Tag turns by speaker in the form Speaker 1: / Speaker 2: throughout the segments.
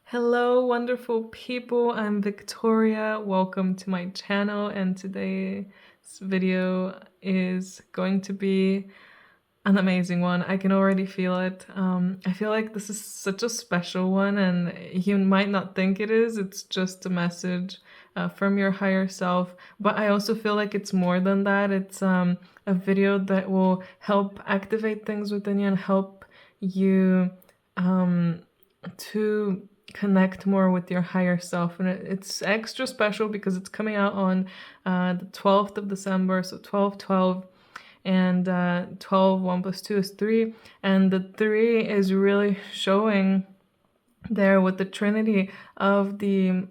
Speaker 1: Hello, wonderful people. I'm Victoria. Welcome to my channel, and today's video is going to be an amazing one. I can already feel it. I feel like this is such a special one, and you might not think it is. It's just a message from your higher self. But I also feel like it's more than that. It's a video that will help activate things within you and help you to connect more with your higher self. And it's extra special because it's coming out on the 12th of December, so 12/12. And 12, 1 plus 2 is 3. And the 3 is really showing there with the trinity of the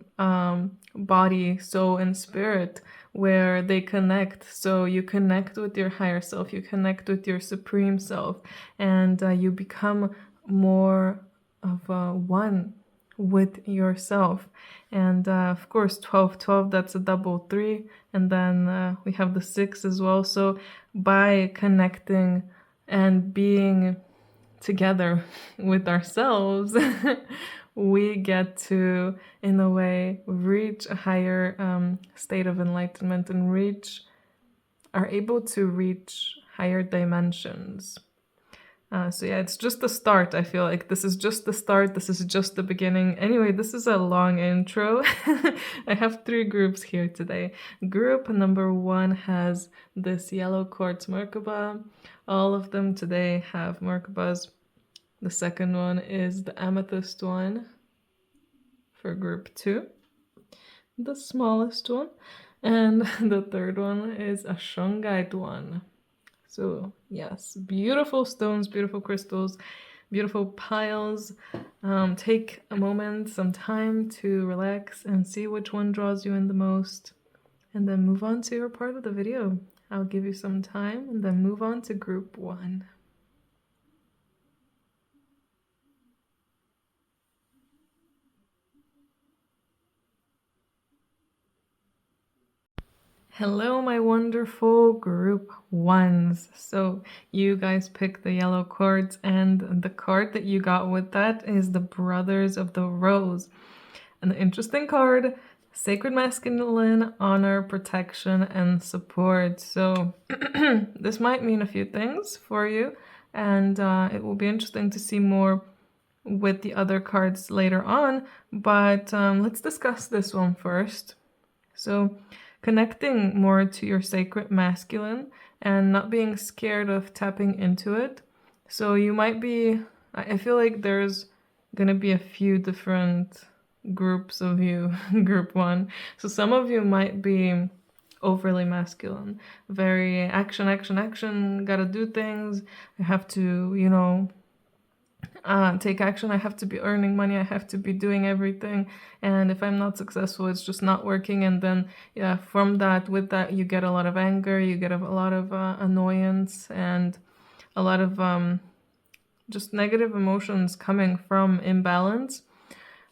Speaker 1: body, soul, and spirit, where they connect. So you connect with your higher self, you connect with your supreme self, and you become more of one with yourself. And of course 12/12, that's a double 3, and then we have the 6 as well. So by connecting and being together with ourselves, we get to, in a way, reach a higher state of enlightenment and are able to reach higher dimensions. So yeah, it's just the start. I feel like this is just the start. This is just the beginning. Anyway, this is a long intro. I have 3 groups here today. Group number 1 has this yellow quartz Merkaba. All of them today have Merkabas. The second one is the amethyst one for group 2, the smallest one. And the third one is a shungite one. So yes, beautiful stones, beautiful crystals, beautiful piles. Take a moment, some time to relax and see which one draws you in the most, and then move on to your part of the video. I'll give you some time and then move on to group 1. Hello, my wonderful group 1s. So you guys picked the yellow cards, and the card that you got with that is the Brothers of the Rose. An interesting card: sacred masculine, honor, protection, and support. So this might mean a few things for you, and it will be interesting to see more with the other cards later on. But let's discuss this one first. So connecting more to your sacred masculine and not being scared of tapping into it. So you might be, I feel like there's gonna be a few different groups of you, group 1. So some of you might be overly masculine, very action, action, action, gotta do things. I have to, take action. I have to be earning money. I have to be doing everything. And if I'm not successful, it's just not working. And then, yeah, with that, you get a lot of anger, you get a lot of annoyance, and a lot of just negative emotions coming from imbalance.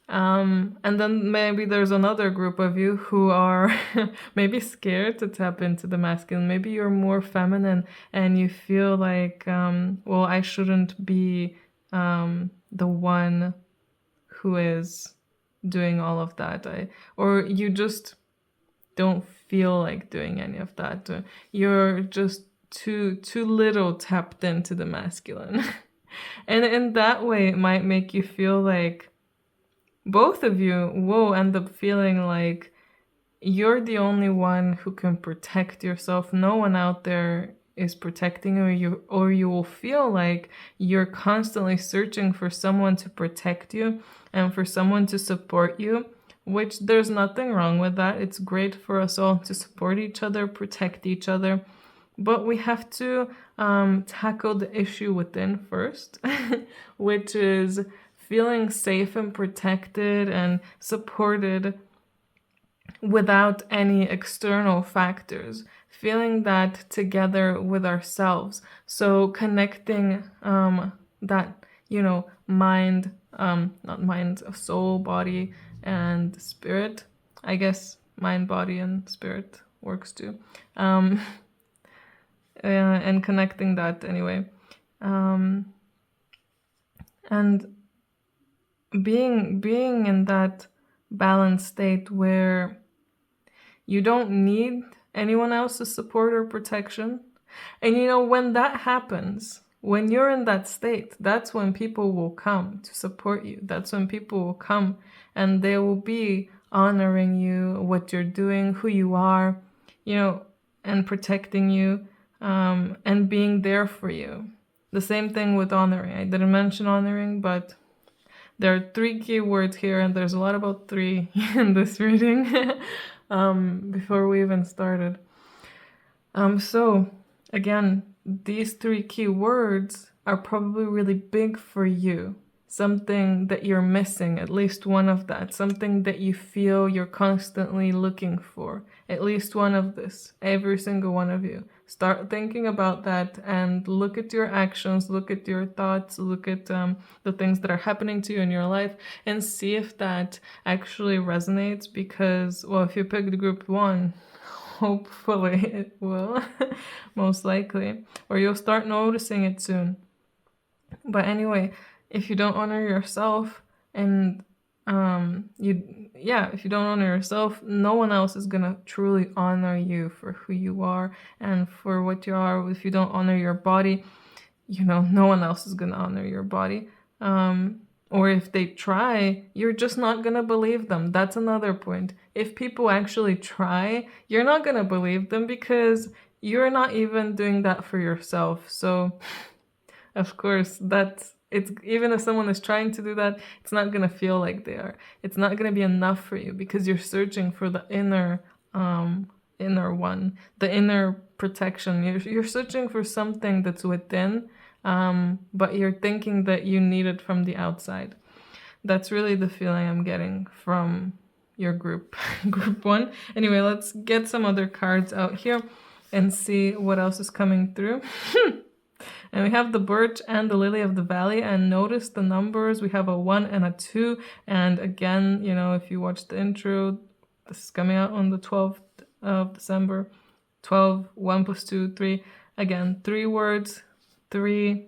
Speaker 1: And then maybe there's another group of you who are maybe scared to tap into the masculine. Maybe you're more feminine and you feel like, well, I shouldn't be the one who is doing all of that. Or you just don't feel like doing any of that. You're just too little tapped into the masculine. And in that way, it might make you feel like both of you will end up feeling like you're the only one who can protect yourself. No one out there is protecting you, or you will feel like you're constantly searching for someone to protect you and for someone to support you, which there's nothing wrong with that. It's great for us all to support each other, protect each other, but we have to tackle the issue within first, which is feeling safe and protected and supported without any external factors, feeling that together with ourselves. So connecting that, mind, not mind, soul, body, and spirit. I guess mind, body, and spirit works too. And connecting that anyway. And being in that balanced state where you don't need anyone else's support or protection. And when that happens, when you're in that state, that's when people will come to support you. That's when people will come and they will be honoring you, what you're doing, who you are, and protecting you, and being there for you. The same thing with honoring. I didn't mention honoring, but there are 3 key words here, and there's a lot about 3 in this reading before we even started. So, again, these 3 key words are probably really big for you. Something that you're missing, at least one of that. Something that you feel you're constantly looking for. At least one of this. Every single one of you. Start thinking about that and look at your actions, look at your thoughts, look at the things that are happening to you in your life, and see if that actually resonates. Because, well, if you picked group 1, hopefully it will, most likely, or you'll start noticing it soon. But anyway, if you don't honor yourself, and if you don't honor yourself, no one else is gonna truly honor you for who you are and for what you are. If you don't honor your body, no one else is gonna honor your body. Or if they try, you're just not gonna believe them. That's another point. If people actually try, you're not gonna believe them because you're not even doing that for yourself. So, of course, it's even if someone is trying to do that, it's not gonna feel like they are. It's not gonna be enough for you because you're searching for the inner one, the inner protection. You're searching for something that's within, but you're thinking that you need it from the outside. That's really the feeling I'm getting from your group 1. Anyway, let's get some other cards out here and see what else is coming through. And we have the birch and the lily of the valley, and notice the numbers. We have a 1 and a 2, and again, if you watch the intro, this is coming out on the 12th of December. 12, 1 plus 2, 3. Again, 3 words, 3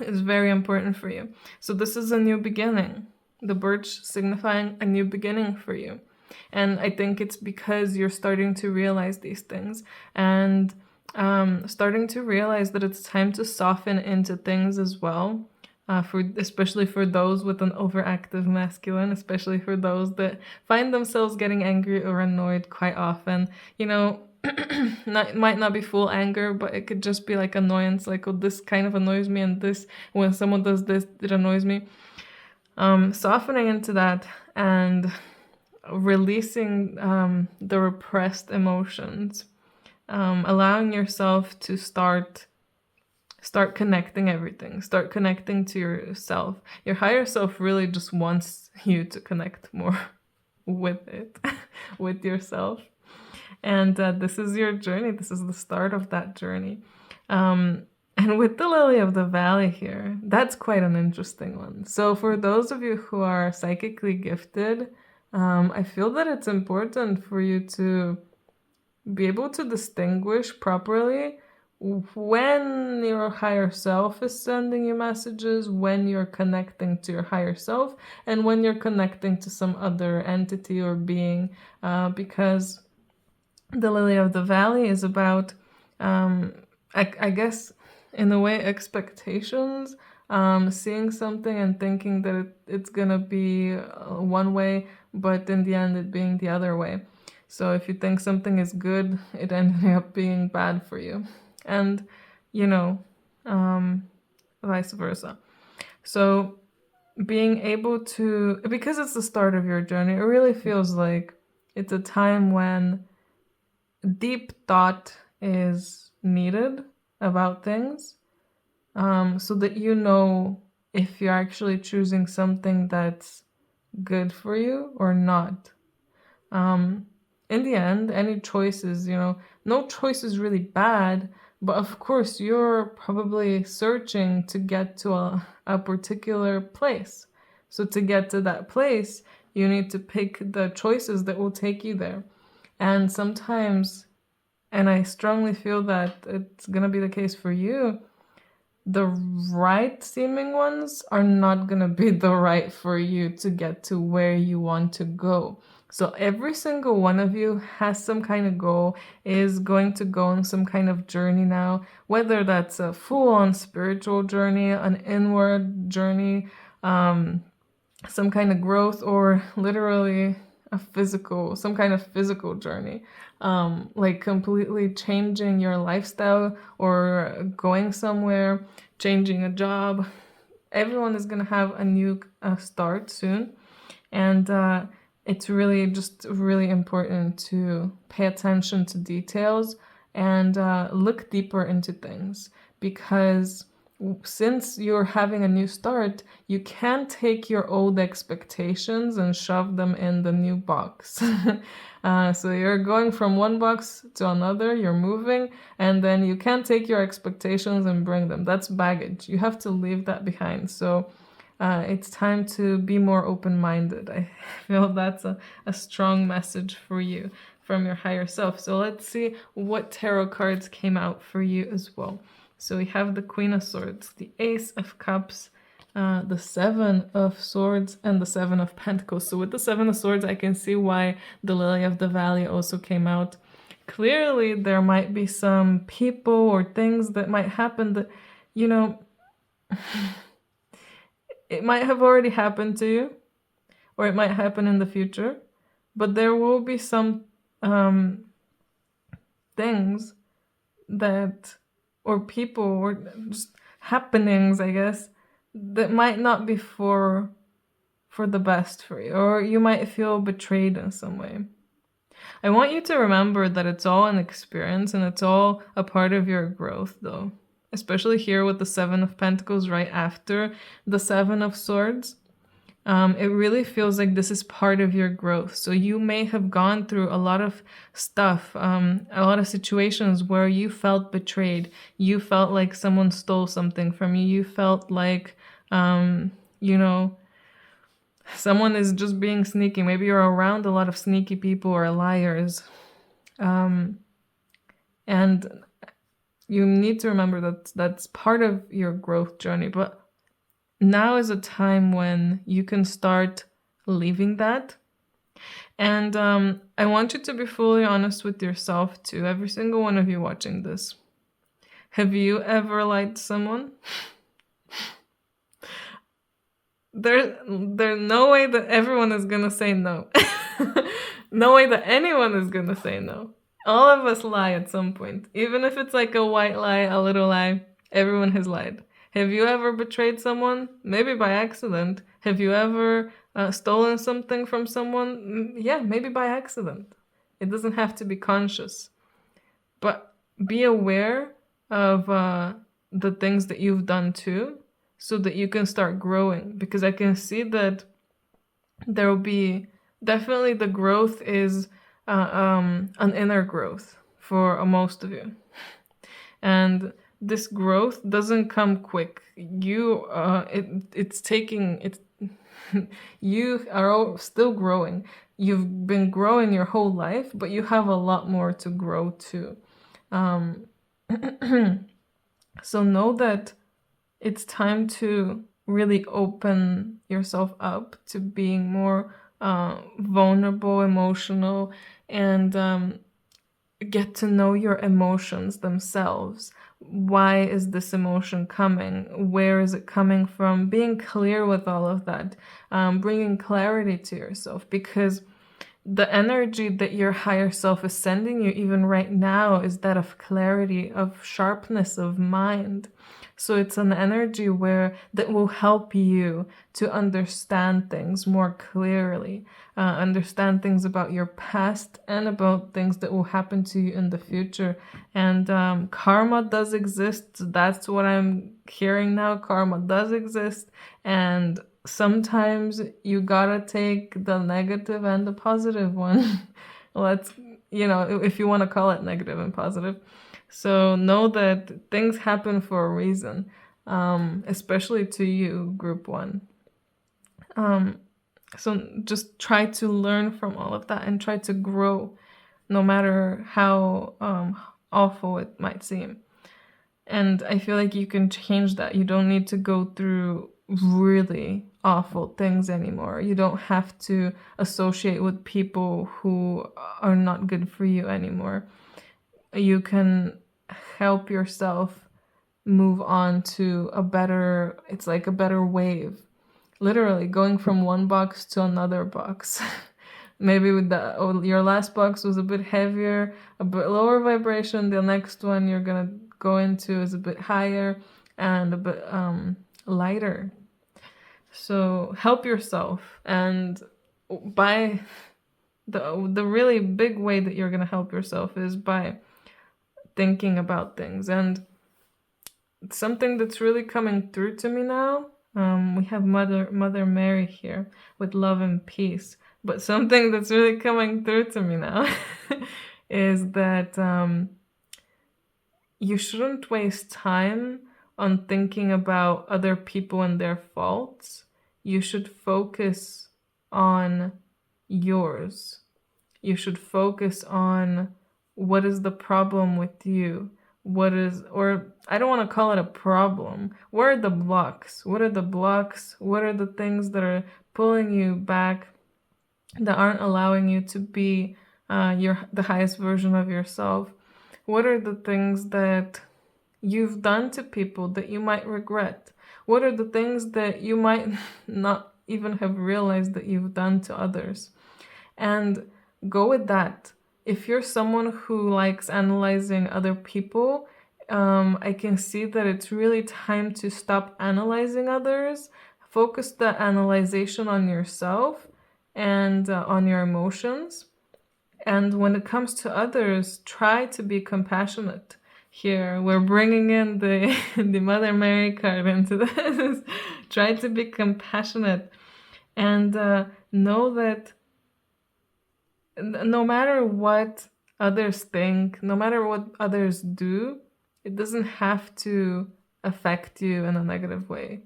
Speaker 1: is very important for you. So this is a new beginning. The birch signifying a new beginning for you. And I think it's because you're starting to realize these things, and starting to realize that it's time to soften into things as well. Especially for those with an overactive masculine, especially for those that find themselves getting angry or annoyed quite often. Might not be full anger, but it could just be like annoyance, like, oh, this kind of annoys me, and this, when someone does this, it annoys me. Softening into that and releasing the repressed emotions, allowing yourself to start connecting everything, start connecting to yourself. Your higher self really just wants you to connect more with it, with yourself. And this is your journey. This is the start of that journey. And with the lily of the valley here, that's quite an interesting one. So for those of you who are psychically gifted, I feel that it's important for you to be able to distinguish properly when your higher self is sending you messages, when you're connecting to your higher self, and when you're connecting to some other entity or being, because the lily of the valley is about, I guess, in a way, expectations, seeing something and thinking that it's gonna be one way, but in the end it being the other way. So if you think something is good, it ended up being bad for you. And, vice versa. So being able to, because it's the start of your journey, it really feels like it's a time when deep thought is needed about things, so that if you're actually choosing something that's good for you or not. In the end, any choices, no choice is really bad, but of course you're probably searching to get to a particular place. So to get to that place, you need to pick the choices that will take you there. And sometimes, and I strongly feel that it's going to be the case for you, the right seeming ones are not going to be the right for you to get to where you want to go. So every single one of you has some kind of goal, is going to go on some kind of journey now, whether that's a full-on spiritual journey, an inward journey, some kind of growth, or literally some kind of physical journey, like completely changing your lifestyle or going somewhere, changing a job. Everyone is going to have a new start soon. And it's really just really important to pay attention to details and look deeper into things, because since you're having a new start, you can't take your old expectations and shove them in the new box. So you're going from one box to another, you're moving, and then you can't take your expectations and bring them. That's baggage. You have to leave that behind. So it's time to be more open-minded. I feel that's a strong message for you from your higher self. So let's see what tarot cards came out for you as well. So we have the Queen of Swords, the Ace of Cups, the Seven of Swords, and the Seven of Pentacles. So with the Seven of Swords, I can see why the Lily of the Valley also came out. Clearly, there might be some people or things that might happen that, you know, it might have already happened to you, or it might happen in the future, but there will be some things that, or people, or just happenings, I guess, that might not be for the best for you, or you might feel betrayed in some way. I want you to remember that it's all an experience and it's all a part of your growth, though. Especially here with the Seven of Pentacles right after the Seven of Swords. It really feels like this is part of your growth. So you may have gone through a lot of stuff, a lot of situations where you felt betrayed. You felt like someone stole something from you. You felt like, you know, someone is just being sneaky. Maybe you're around a lot of sneaky people or liars. And you need to remember that that's part of your growth journey. But now is a time when you can start leaving that. And I want you to be fully honest with yourself too, every single one of you watching this. Have you ever lied to someone? There's no way that everyone is gonna say no. No way that anyone is gonna say no. All of us lie at some point. Even if it's like a white lie, a little lie, everyone has lied. Have you ever betrayed someone? Maybe by accident. Have you ever stolen something from someone? Yeah, maybe by accident. It doesn't have to be conscious. But be aware of the things that you've done too, so that you can start growing. Because I can see that there will be definitely the growth is an inner growth for most of you. And this growth doesn't come quick. You you are still growing. You've been growing your whole life, but you have a lot more to grow too. So know that it's time to really open yourself up to being more vulnerable, emotional, and get to know your emotions themselves. Why is this emotion coming? Where is it coming from? Being clear with all of that, bringing clarity to yourself, because the energy that your higher self is sending you even right now is that of clarity, of sharpness of mind. So it's an energy that will help you to understand things more clearly, understand things about your past and about things that will happen to you in the future. And karma does exist. That's what I'm hearing now. Karma does exist. And sometimes you gotta take the negative and the positive one. Let's, if you want to call it negative and positive. So know that things happen for a reason, especially to you, group one. So just try to learn from all of that and try to grow, no matter how awful it might seem. And I feel like you can change that. You don't need to go through really awful things anymore. You don't have to associate with people who are not good for you anymore. You can help yourself move on to a better, it's like a better wave. Literally going from one box to another box. Maybe with your last box was a bit heavier, a bit lower vibration. The next one you're gonna go into is a bit higher and a bit lighter. So help yourself, and by the really big way that you're gonna help yourself is by thinking about things. And something that's really coming through to me now. We have Mother Mary here with love and peace. But something that's really coming through to me now is that you shouldn't waste time on thinking about other people and their faults. You should focus on yours. You should focus on what is the problem with you. What is, or I don't want to call it a problem. What are the blocks? What are the blocks? What are the things that are pulling you back, that aren't allowing you to be the highest version of yourself? What are the things that you've done to people that you might regret? What are the things that you might not even have realized that you've done to others? And go with that. If you're someone who likes analyzing other people, I can see that it's really time to stop analyzing others. Focus the analyzation on yourself and on your emotions. And when it comes to others, try to be compassionate. Here, we're bringing in the, the Mother Mary card into this. Try to be compassionate and know that no matter what others think, no matter what others do, it doesn't have to affect you in a negative way.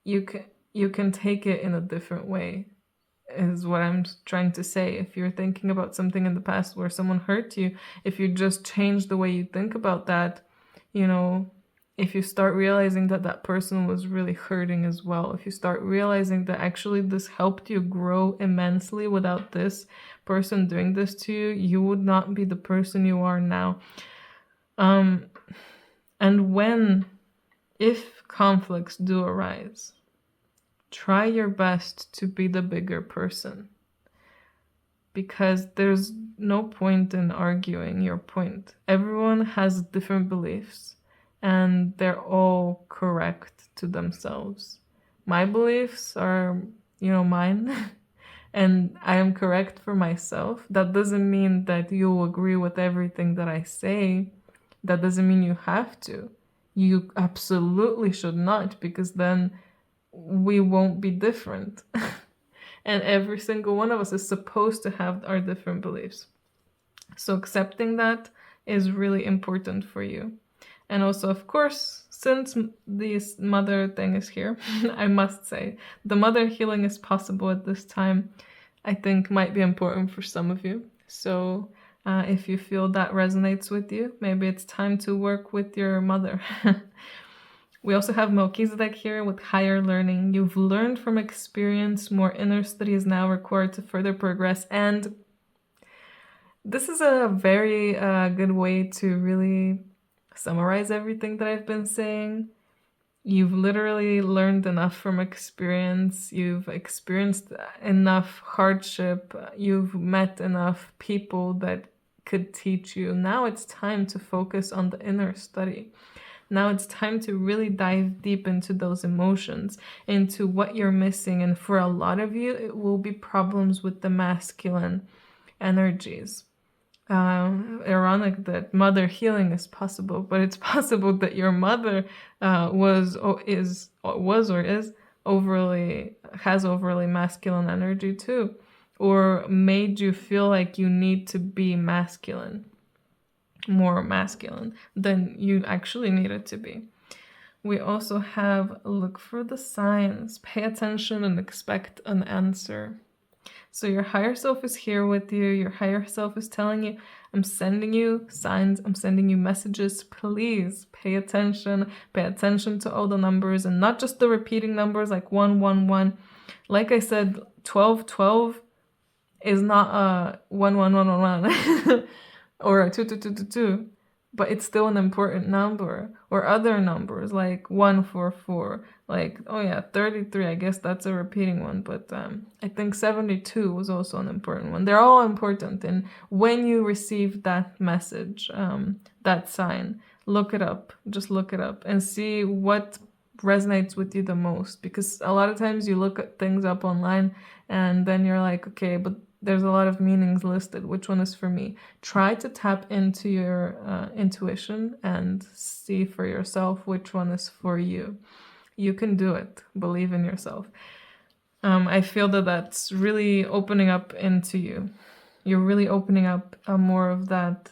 Speaker 1: You can take it in a different way, is what I'm trying to say. If you're thinking about something in the past where someone hurt you, if you just change the way you think about that, you know, if you start realizing that that person was really hurting as well, if you start realizing that actually this helped you grow immensely, without this person doing this to you, you would not be the person you are now. And if conflicts do arise, try your best to be the bigger person, because there's no point in arguing your point. Everyone has different beliefs, and they're all correct to themselves. My beliefs are, mine, and I am correct for myself. That doesn't mean that you'll agree with everything that I say. That doesn't mean you have to. You absolutely should not, because then we won't be different. And every single one of us is supposed to have our different beliefs. So accepting that is really important for you. And also, of course, since this mother thing is here, I must say, the mother healing is possible at this time, I think might be important for some of you. So if you feel that resonates with you, maybe it's time to work with your mother. We also have Melchizedek here with higher learning. You've learned from experience. More inner study is now required to further progress. And this is a very good way to really summarize everything that I've been saying. You've literally learned enough from experience. You've experienced enough hardship. You've met enough people that could teach you. Now it's time to focus on the inner study. Now it's time to really dive deep into those emotions, into what you're missing. And for a lot of you, it will be problems with the masculine energies. Ironic that mother healing is possible, but it's possible that your mother has overly masculine energy too, or made you feel like you need to be masculine, more masculine than you actually needed to be. We also have look for the signs, pay attention and expect an answer. So your higher self is here with you. Your higher self is telling you, I'm sending you signs, I'm sending you messages. Please pay attention. Pay attention to all the numbers and not just the repeating numbers like 111. Like I said, 1212 is not a 11111 or a 2222, but it's still an important number. Or other numbers like 144, like, oh yeah, 33, I guess that's a repeating one, but I think 72 was also an important one. They're all important, and when you receive that message, that sign, look it up. Just look it up and see what resonates with you the most, because a lot of times you look at things up online and then you're like, okay, but there's a lot of meanings listed. Which one is for me? Try to tap into your intuition and see for yourself which one is for you. You can do it. Believe in yourself. I feel that that's really opening up into you. You're really opening up more of that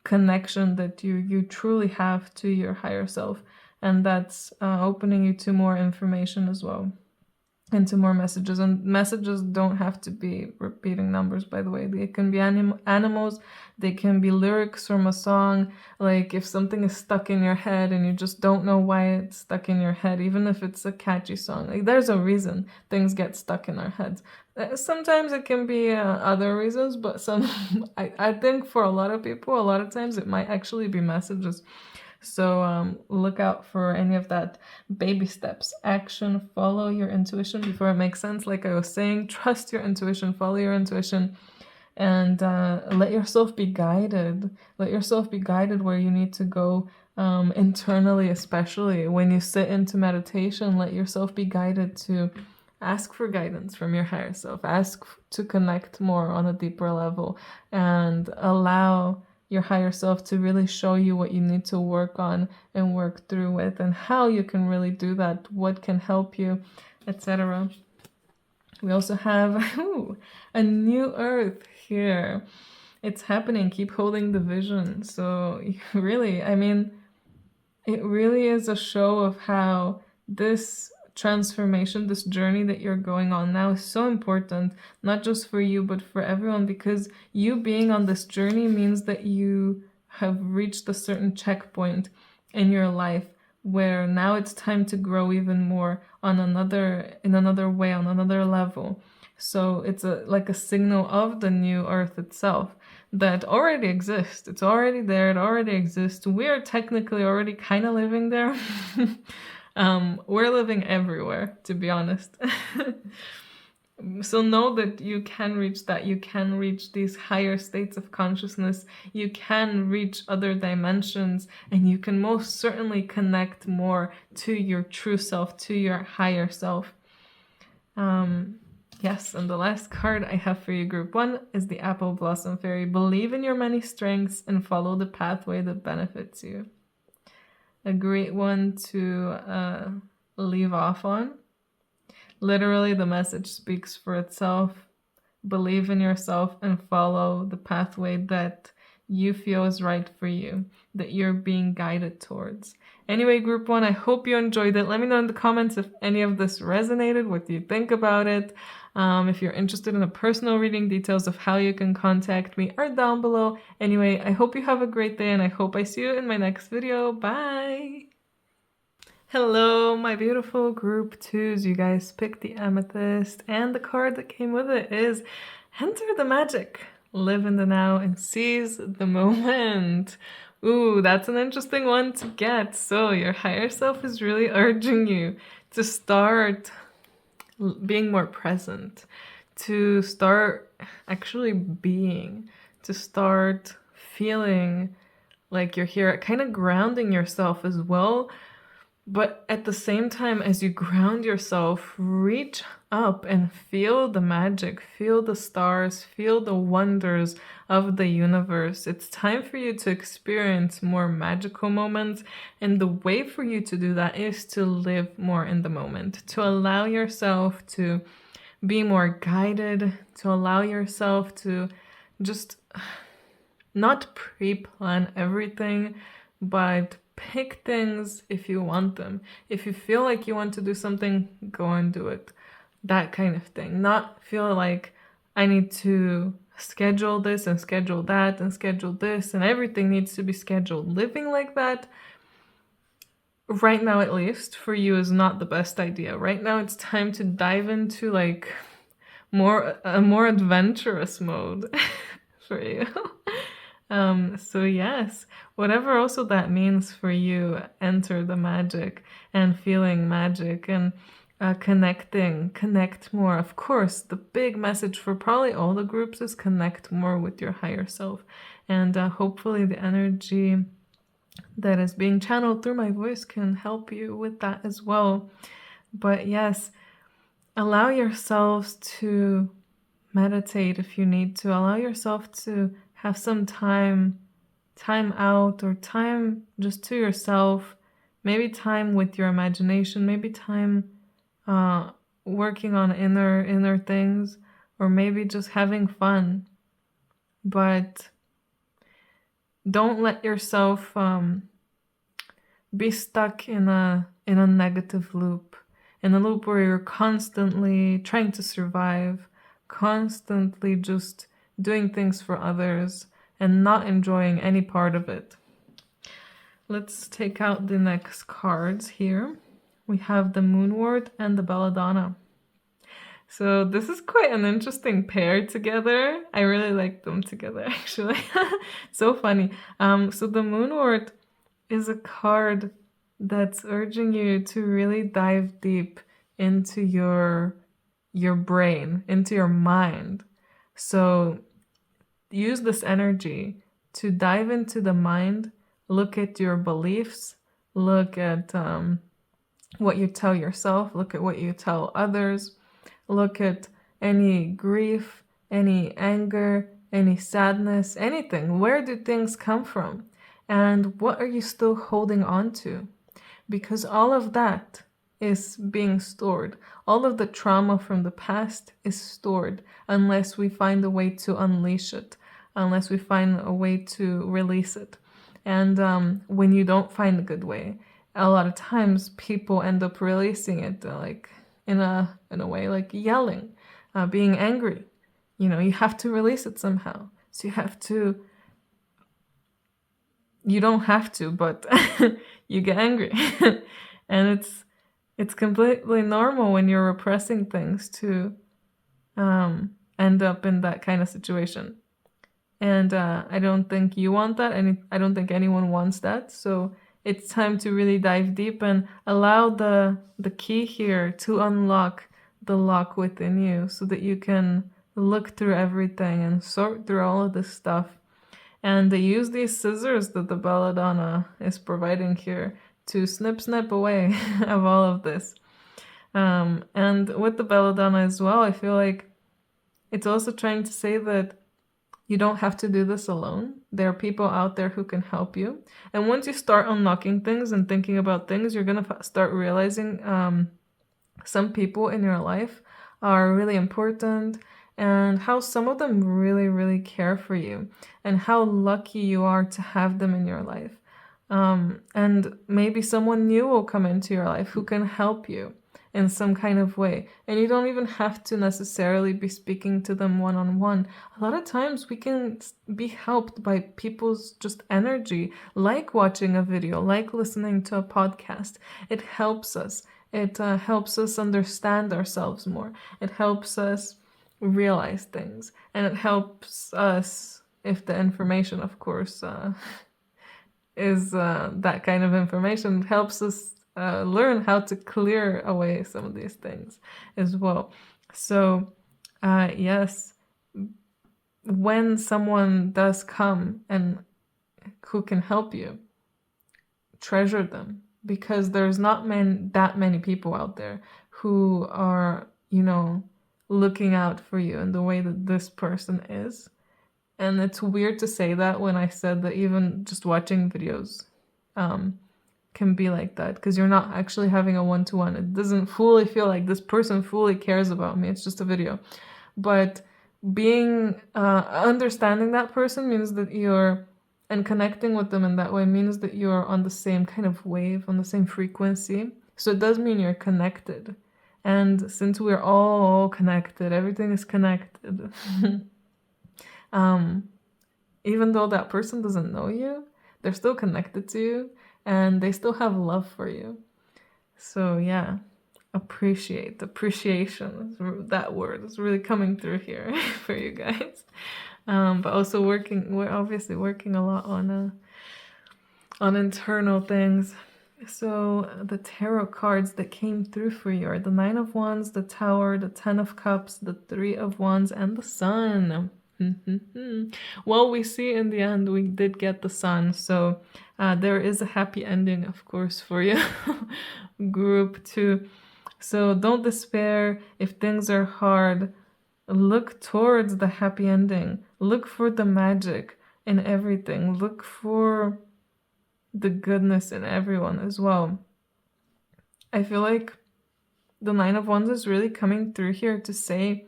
Speaker 1: connection that you truly have to your higher self. And that's opening you to more information as well. And to more messages. And messages don't have to be repeating numbers, by the way. They can be animals, they can be lyrics from a song. Like if something is stuck in your head and you just don't know why it's stuck in your head, even if it's a catchy song, like there's a reason things get stuck in our heads. Sometimes it can be other reasons, but I think for a lot of people, a lot of times it might actually be messages. So look out for any of that. Baby steps, action, follow your intuition before it makes sense. Like I was saying, trust your intuition, follow your intuition, and let yourself be guided. Let yourself be guided where you need to go internally, especially when you sit into meditation. Let yourself be guided to ask for guidance from your higher self. Ask to connect more on a deeper level and allow your higher self to really show you what you need to work on and work through with, and how you can really do that, what can help you, etc. We also have a new earth here. It's happening. Keep holding the vision. So really, I mean, it really is a show of how this transformation, this journey that you're going on now is so important, not just for you, but for everyone, because you being on this journey means that you have reached a certain checkpoint in your life where now it's time to grow even more in another way, on another level. So it's like a signal of the new earth itself that already exists. It's already there. It already exists. We are technically already kind of living there. We're living everywhere, to be honest. So know that you can reach that. You can reach these higher states of consciousness. You can reach other dimensions, and you can most certainly connect more to your true self, to your higher self. Yes, and the last card I have for you, group 1, is the Apple Blossom Fairy. Believe in your many strengths and follow the pathway that benefits you. A great one to leave off on. Literally, the message speaks for itself. Believe in yourself and follow the pathway that you feel is right for you, that you're being guided towards. Anyway, group 1, I hope you enjoyed it. Let me know in the comments if any of this resonated, what you think about it. If you're interested in a personal reading, details of how you can contact me are down below. Anyway, I hope you have a great day, and I hope I see you in my next video. Bye! Hello, my beautiful group 2s. You guys picked the amethyst, and the card that came with it is Enter the Magic. Live in the now and seize the moment. Ooh, that's an interesting one to get. So your higher self is really urging you to start being more present, to start actually being, to start feeling like you're here, kind of grounding yourself as well. But at the same time, as you ground yourself, reach up and feel the magic, feel the stars, feel the wonders of the universe. It's time for you to experience more magical moments. And the way for you to do that is to live more in the moment, to allow yourself to be more guided, to allow yourself to just not pre-plan everything, but pick things if you want them. If you feel like you want to do something, go and do it. that kind of thing. Not feel like I need to schedule this and schedule that and schedule this and everything needs to be scheduled. Living like that, right now at least, for you is not the best idea. Right now it's time to dive into like a more adventurous mode for you. So yes, whatever also that means for you, enter the magic and feeling magic and connect more. Of course, the big message for probably all the groups is connect more with your higher self. And hopefully the energy that is being channeled through my voice can help you with that as well. But yes, allow yourselves to meditate if you need to. Allow yourself to have some time out, or time just to yourself. Maybe time with your imagination. Maybe time working on inner things, or maybe just having fun. But don't let yourself be stuck in a negative loop, in a loop where you're constantly trying to survive, constantly just doing things for others and not enjoying any part of it. Let's take out the next cards here. We have the Moonward and the Belladonna. So this is quite an interesting pair together. I really like them together, actually. So funny. So the Moonward is a card that's urging you to really dive deep into your brain, into your mind. So use this energy to dive into the mind, look at your beliefs, look at what you tell yourself, look at what you tell others, look at any grief, any anger, any sadness, anything. Where do things come from? And what are you still holding on to? Because all of that is being stored. All of the trauma from the past is stored unless we find a way to unleash it, unless we find a way to release it. And when you don't find a good way, a lot of times people end up releasing it like in a way like yelling, being angry. You know, you have to release it somehow. So you don't have to, but you get angry. And it's completely normal when you're repressing things to end up in that kind of situation. And I don't think you want that, and I don't think anyone wants that. So it's time to really dive deep and allow the key here to unlock the lock within you so that you can look through everything and sort through all of this stuff. And they use these scissors that the Belladonna is providing here to snip away of all of this. And with the Belladonna as well, I feel like it's also trying to say that you don't have to do this alone. There are people out there who can help you. And once you start unlocking things and thinking about things, you're going to start realizing some people in your life are really important, and how some of them really, really care for you, and how lucky you are to have them in your life. And maybe someone new will come into your life who can help you in some kind of way. And you don't even have to necessarily be speaking to them one-on-one. A lot of times we can be helped by people's just energy, like watching a video, like listening to a podcast. It helps us. It helps us understand ourselves more. It helps us realize things. And it helps us, if the information, of course, is that kind of information, it helps us learn how to clear away some of these things as well. So yes, when someone does come and who can help you, treasure them, because there's not that many people out there who are, you know, looking out for you in the way that this person is. And it's weird to say that when I said that even just watching videos can be like that, because you're not actually having a one-to-one. It doesn't fully feel like this person fully cares about me. It's just a video. But being understanding that person means that you're, and connecting with them in that way means that you're on the same kind of wave, on the same frequency. So it does mean you're connected. And since we're all connected, everything is connected. um, even though that person doesn't know you, they're still connected to you and they still have love for you. So yeah, appreciation, that word is really coming through here for you guys. But also we're obviously working a lot on internal things. So the tarot cards that came through for you are the Nine of Wands, the Tower, the Ten of Cups, the Three of Wands, and the Sun. Well, we see in the end we did get the Sun, so there is a happy ending, of course, for you, group 2. So don't despair if things are hard. Look towards the happy ending. Look for the magic in everything. Look for the goodness in everyone as well. I feel like the Nine of Wands is really coming through here to say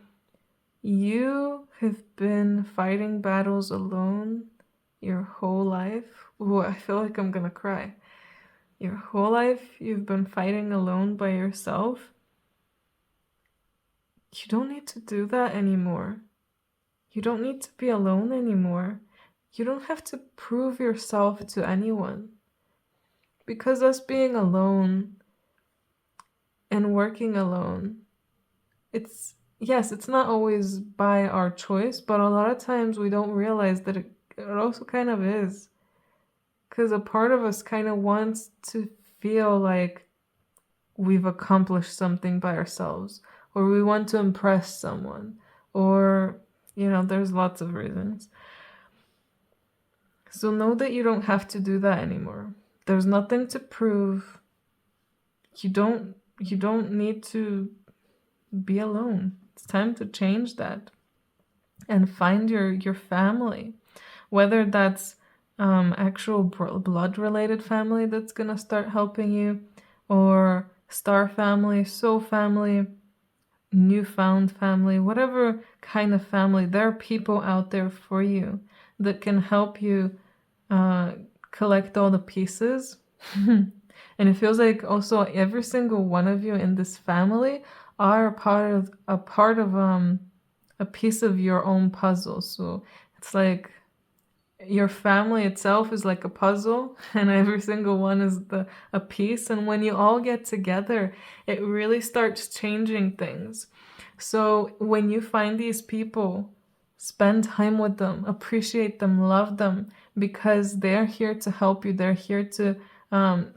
Speaker 1: you have been fighting battles alone your whole life. Ooh, I feel like I'm gonna cry. Your whole life you've been fighting alone by yourself. You don't need to do that anymore. You don't need to be alone anymore. You don't have to prove yourself to anyone. Because us being alone and working alone, it's not always by our choice, but a lot of times we don't realize that it also kind of is. Because a part of us kind of wants to feel like we've accomplished something by ourselves, or we want to impress someone, or, there's lots of reasons. So know that you don't have to do that anymore. There's nothing to prove. You don't need to be alone. It's time to change that and find your family, whether that's actual blood-related family that's gonna start helping you, or star family, soul family, newfound family, whatever kind of family. There are people out there for you that can help you collect all the pieces. And it feels like also every single one of you in this family are a part of a piece of your own puzzle. So it's like your family itself is like a puzzle, and every single one is a piece. And when you all get together, it really starts changing things. So when you find these people, spend time with them, appreciate them, love them, because they're here to help you. They're here to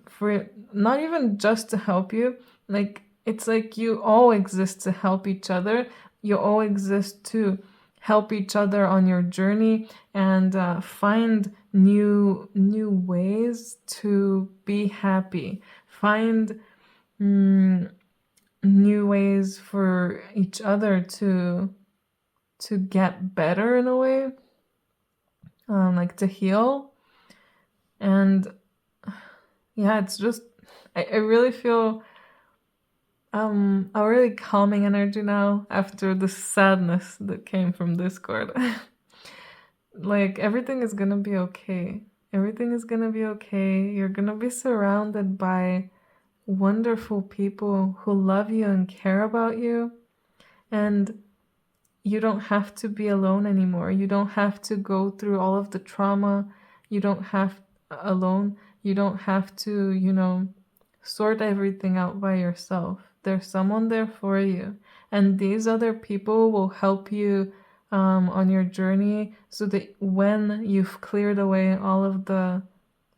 Speaker 1: for not even just to help you. Like, it's like you all exist to help each other. You all exist to help each other on your journey and find new ways to be happy. Find new ways for each other to get better in a way, like to heal. And yeah, it's just I really feel a really calming energy now after the sadness that came from Discord. Like, everything is gonna be okay. Everything is gonna be okay. You're gonna be surrounded by wonderful people who love you and care about you. And you don't have to be alone anymore. You don't have to go through all of the trauma. You don't have alone. You don't have to, sort everything out by yourself. There's someone there for you. And these other people will help you on your journey, so that when you've cleared away all of the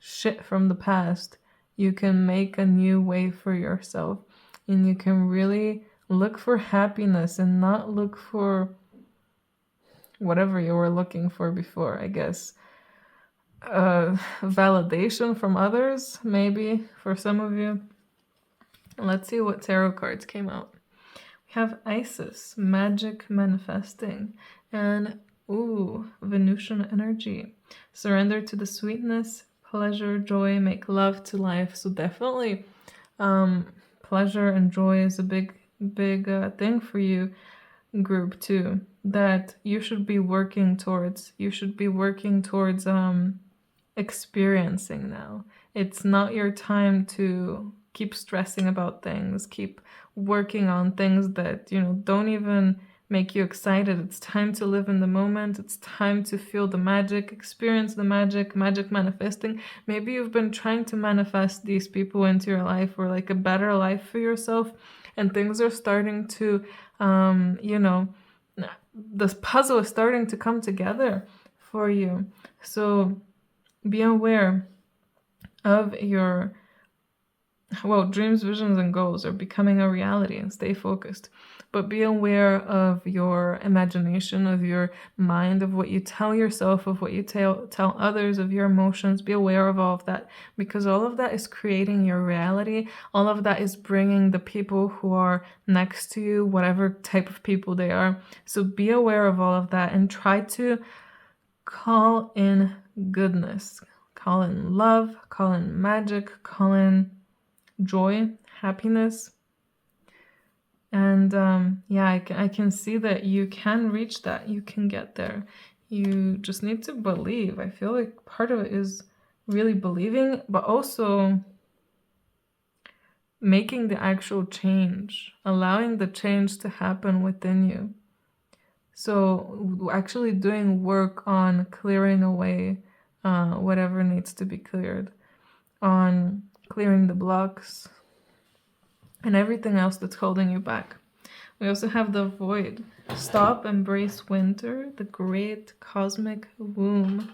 Speaker 1: shit from the past, you can make a new way for yourself. And you can really look for happiness and not look for whatever you were looking for before, I guess. Validation from others, maybe, for some of you. Let's see what tarot cards came out. We have Isis, magic manifesting, and Venusian energy. Surrender to the sweetness, pleasure, joy, make love to life. So definitely pleasure and joy is a big thing for you, group 2, that you should be working towards. You should be working towards experiencing now. It's not your time to keep stressing about things, keep working on things that, don't even make you excited. It's time to live in the moment. It's time to feel the magic, experience the magic manifesting. Maybe you've been trying to manifest these people into your life, or like a better life for yourself, and things are starting to, this puzzle is starting to come together for you. So be aware of your dreams, visions, and goals are becoming a reality, and stay focused. But be aware of your imagination, of your mind, of what you tell yourself, of what you tell others, of your emotions. Be aware of all of that, because all of that is creating your reality. All of that is bringing the people who are next to you, whatever type of people they are. So be aware of all of that and try to call in goodness, call in love, call in magic, call in joy, happiness. And I can see that you can reach that. You can get there. You just need to believe. I feel like part of it is really believing, but also making the actual change, allowing the change to happen within you. So actually doing work on clearing away whatever needs to be cleared, on clearing the blocks and everything else that's holding you back. We also have the void. Stop, embrace winter, the great cosmic womb.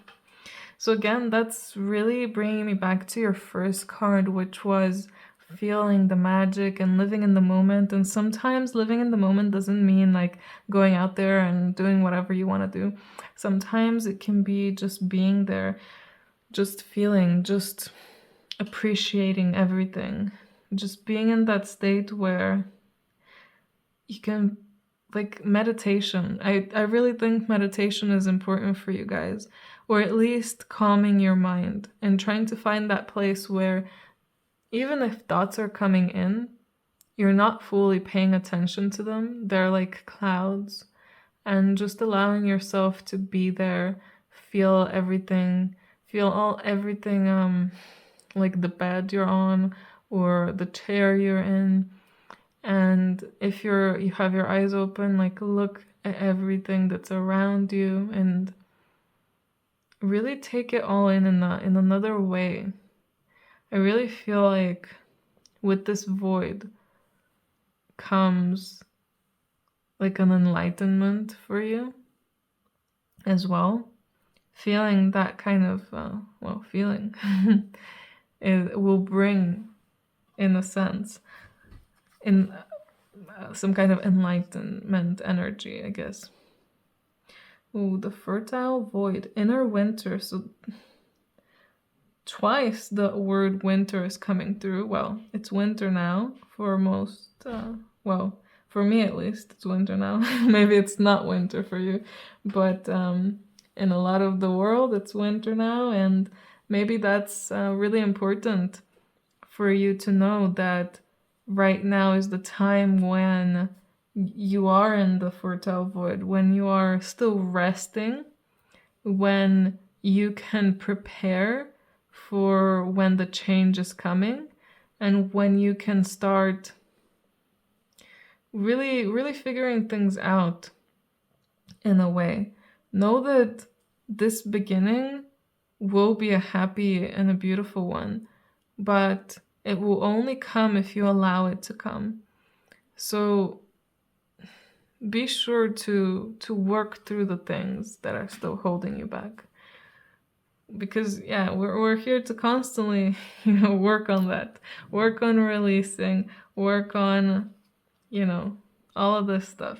Speaker 1: So again, that's really bringing me back to your first card, which was feeling the magic and living in the moment. And sometimes living in the moment doesn't mean like going out there and doing whatever you want to do. Sometimes it can be just being there, just feeling, just appreciating everything, just being in that state where you can, like, meditation. I really think meditation is important for you guys, or at least calming your mind and trying to find that place where even if thoughts are coming in, you're not fully paying attention to them. They're like clouds, and just allowing yourself to be there, feel everything, like the bed you're on or the chair you're in. And if you have your eyes open, like look at everything that's around you and really take it all in another way. I really feel like with this void comes like an enlightenment for you as well. Feeling that kind of, feeling it will bring, in a sense, in some kind of enlightenment energy, I guess. Ooh, the fertile void, inner winter. So twice the word winter is coming through. Well, it's winter now for most, for me at least, it's winter now. Maybe it's not winter for you, but in a lot of the world, it's winter now, and maybe that's really important for you to know that right now is the time when you are in the fertile void, when you are still resting, when you can prepare for when the change is coming, and when you can start really, really figuring things out in a way. Know that this beginning will be a happy and a beautiful one, but it will only come if you allow it to come. So be sure to work through the things that are still holding you back. Because we're here to constantly, work on that. Work on releasing, work on, all of this stuff.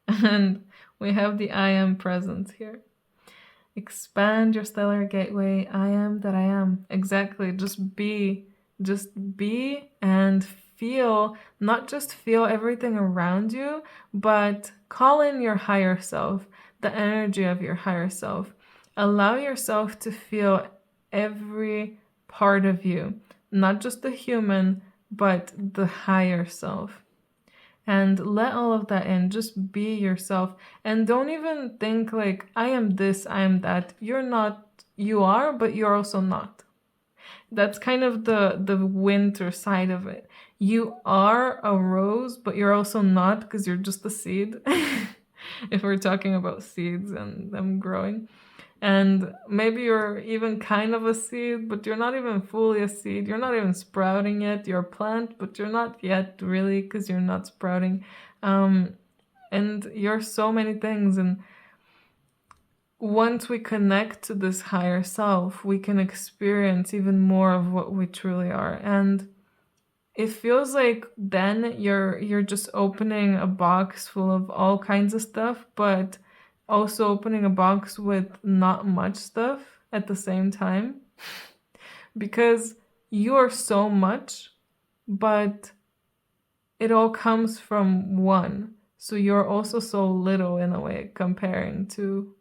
Speaker 1: And we have the I am presence here. Expand your stellar gateway. I am that I am. Exactly. Just be and feel, not just feel everything around you, but call in your higher self, the energy of your higher self. Allow yourself to feel every part of you, not just the human, but the higher self. And let all of that in. Just be yourself. And don't even think like, I am this, I am that. You're not, you are, but you're also not. That's kind of the winter side of it. You are a rose, but you're also not, because you're just a seed. If we're talking about seeds and them growing. And maybe you're even kind of a seed, but you're not even fully a seed. You're not even sprouting yet. You're a plant, but you're not yet really, because you're not sprouting. And you're so many things. And once we connect to this higher self, we can experience even more of what we truly are. And it feels like then you're just opening a box full of all kinds of stuff, but also opening a box with not much stuff at the same time. Because you are so much, but it all comes from one. So you're also so little in a way comparing to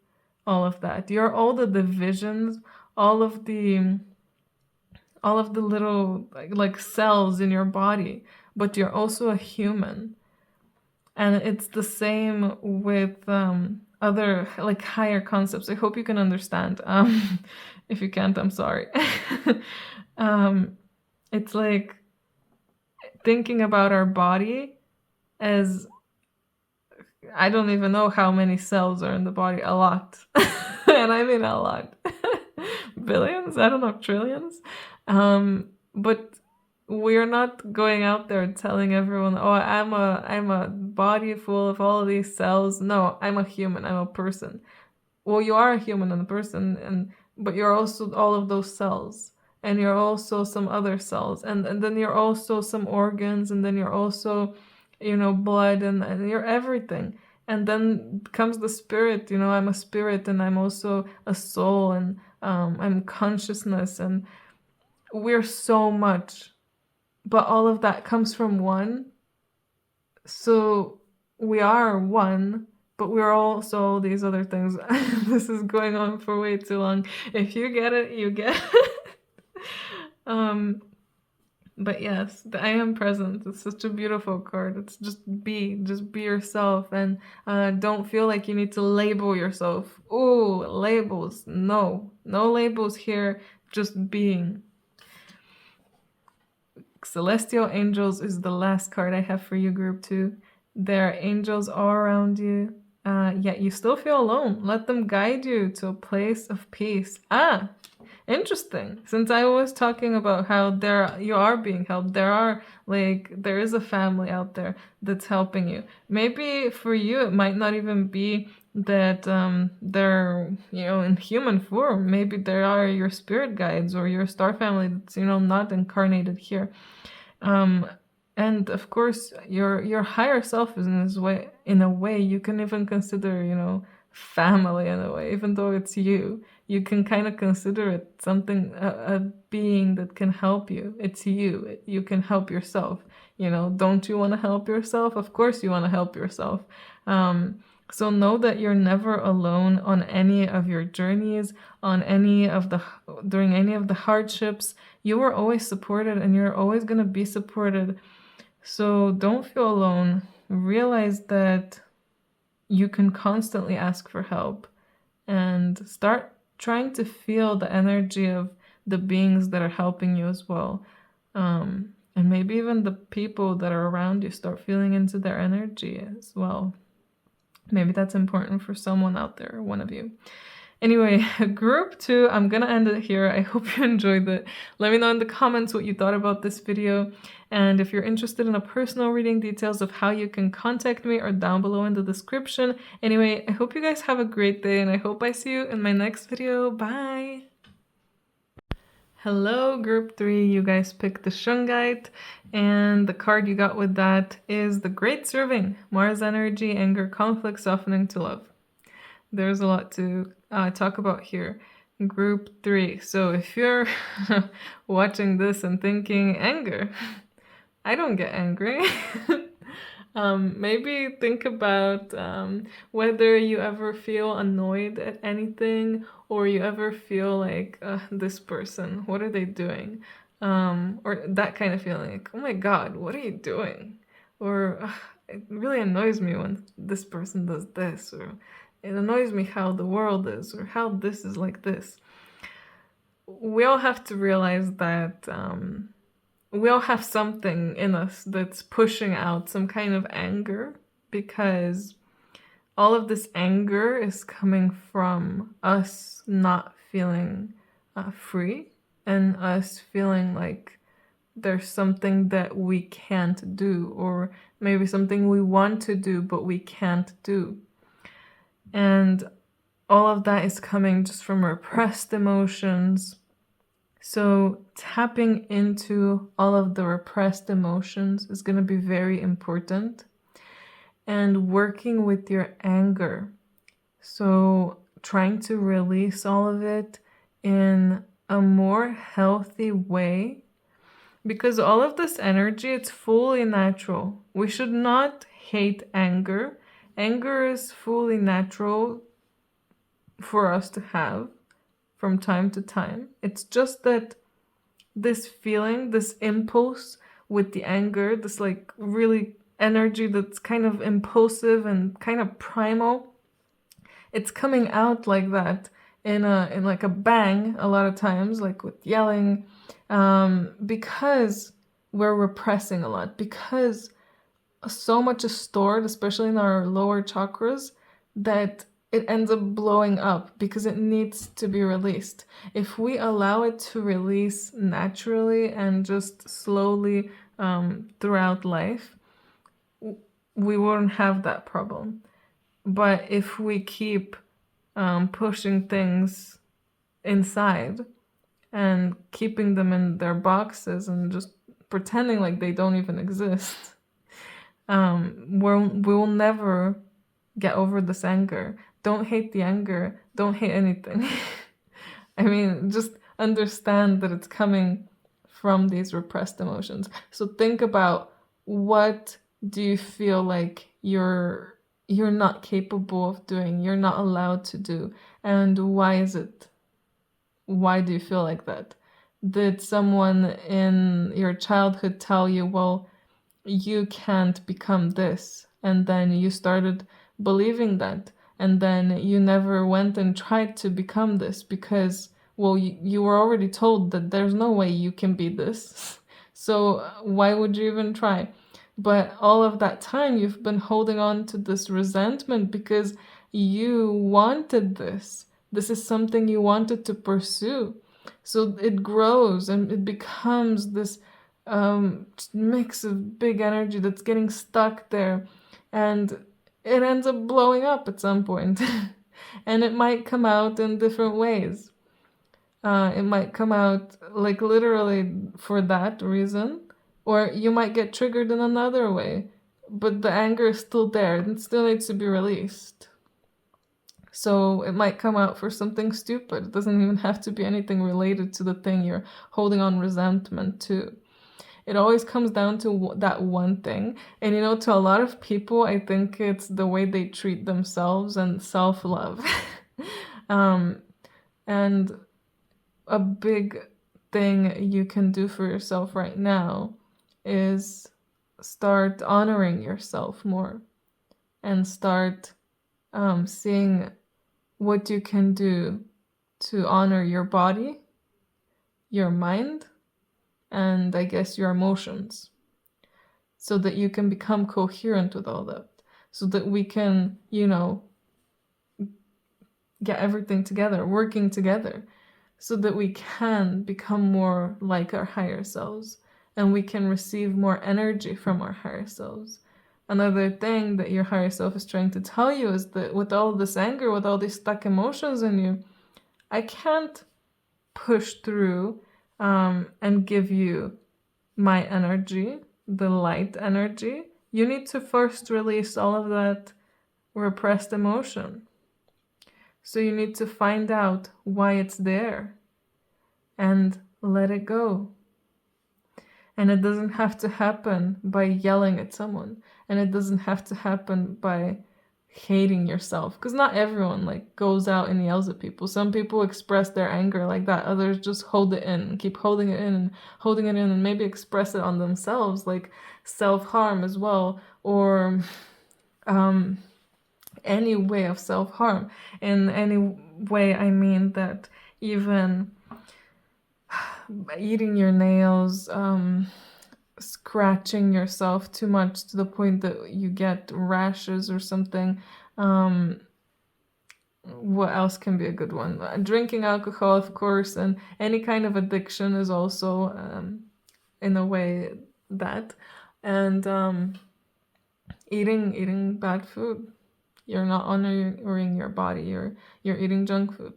Speaker 1: all of that. You're all the divisions, all of the little like cells in your body, but you're also a human. And it's the same with other like higher concepts. I hope you can understand. If you can't, I'm sorry. It's like thinking about our body as, I don't even know how many cells are in the body. A lot. And I mean a lot. Billions? I don't know, trillions. But we're not going out there telling everyone, "Oh, I'm a body full of all of these cells." No, I'm a human. I'm a person. Well, you are a human and a person, but you're also all of those cells, and you're also some other cells, and then you're also some organs, and then you're also, blood, and you're everything. And then comes the spirit. I'm a spirit, and I'm also a soul, and I'm consciousness, and we're so much, but all of that comes from one. So we are one, but we're also all these other things. This is going on for way too long. If you get it, you get it. But yes, the I am present. It's such a beautiful card. It's just be yourself, and don't feel like you need to label yourself. Ooh, labels. No labels here. Just being. Celestial angels is the last card I have for you, group 2. There are angels all around you, yet you still feel alone. Let them guide you to a place of peace. Interesting. Since I was talking about how you are being helped, there is a family out there that's helping you. Maybe for you it might not even be that they're in human form. Maybe they are your spirit guides or your star family that's not incarnated here. And of course your higher self is in a way you can even consider family in a way, even though it's you can kind of consider it something, a being that can help you. It's you can help yourself. Don't you want to help yourself? Of course you want to help yourself. So know that you're never alone on any of your journeys, during any of the hardships. You are always supported, and you're always going to be supported. So don't feel alone. Realize that you can constantly ask for help, and start trying to feel the energy of the beings that are helping you as well. And maybe even the people that are around you, start feeling into their energy as well. Maybe that's important for someone out there, one of you. Anyway, group 2, I'm gonna end it here. I hope you enjoyed it. Let me know in the comments what you thought about this video. And if you're interested in a personal reading, details of how you can contact me are down below in the description. Anyway, I hope you guys have a great day, and I hope I see you in my next video. Bye! Hello, group 3. You guys picked the Shungite, and the card you got with that is the Great Serving. Mars energy, anger, conflict, softening to love. There's a lot to talk about here. Group 3. So if you're watching this and thinking anger, I don't get angry. Maybe think about whether you ever feel annoyed at anything, or you ever feel like, this person, what are they doing? Or that kind of feeling, like, oh my god, what are you doing? Or it really annoys me when this person does this, or it annoys me how the world is, or how this is like this. We all have to realize that we all have something in us that's pushing out some kind of anger, because all of this anger is coming from us not feeling free, and us feeling like there's something that we can't do, or maybe something we want to do but we can't do. And all of that is coming just from repressed emotions. So tapping into all of the repressed emotions is going to be very important. And working with your anger. So trying to release all of it in a more healthy way, because all of this energy, it's fully natural. We should not hate anger. Anger is fully natural for us to have from time to time. It's just that this feeling, this impulse with the anger, this like really energy that's kind of impulsive and kind of primal, it's coming out like that in like a bang a lot of times, like with yelling, because we're repressing a lot, because so much is stored, especially in our lower chakras, that it ends up blowing up because it needs to be released. If we allow it to release naturally and just slowly throughout life, we wouldn't have that problem. But if we keep pushing things inside and keeping them in their boxes and just pretending like they don't even exist, we will never get over this anger. Don't hate the anger. Don't hate anything. I mean, just understand that it's coming from these repressed emotions. So think about, what do you feel like you're not capable of doing, you're not allowed to do, and why is it? Why do you feel like that? Did someone in your childhood tell you, well, you can't become this, and then you started believing that, and then you never went and tried to become this because, well, you were already told that there's no way you can be this. So why would you even try? But all of that time you've been holding on to this resentment because you wanted this. This is something you wanted to pursue. So it grows and it becomes this mix of big energy that's getting stuck there, and it ends up blowing up at some point. And it might come out in different ways. It might come out like literally for that reason, or you might get triggered in another way, but the anger is still there and still needs to be released. So it might come out for something stupid. It doesn't even have to be anything related to the thing you're holding on resentment to. It always comes down to that one thing. And to a lot of people, I think it's the way they treat themselves and self-love. And a big thing you can do for yourself right now is start honoring yourself more, and start seeing what you can do to honor your body, your mind, and I guess your emotions, so that you can become coherent with all that, so that we can, get everything together, working together, so that we can become more like our higher selves and we can receive more energy from our higher selves. Another thing that your higher self is trying to tell you is that with all this anger, with all these stuck emotions in you, I can't push through and give you my energy, the light energy. You need to first release all of that repressed emotion. So you need to find out why it's there and let it go. And it doesn't have to happen by yelling at someone. And it doesn't have to happen by hating yourself. Because not everyone goes out and yells at people. Some people express their anger like that. Others just hold it in and keep holding it in and holding it in, and maybe express it on themselves, like self-harm as well. Or any way of self-harm. In any way, I mean that even eating your nails, scratching yourself too much to the point that you get rashes or something. What else can be a good one? Drinking alcohol, of course, and any kind of addiction is also, in a way, that. And eating bad food. You're not honoring your body. You're eating junk food.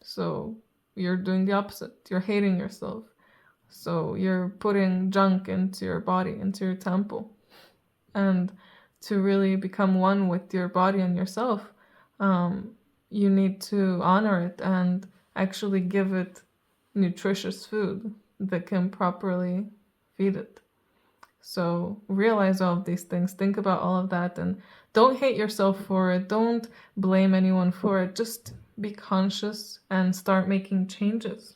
Speaker 1: So you're doing the opposite. You're hating yourself. So you're putting junk into your body, into your temple. And to really become one with your body and yourself, you need to honor it and actually give it nutritious food that can properly feed it. So realize all of these things, think about all of that, and don't hate yourself for it. Don't blame anyone for it. Just be conscious and start making changes.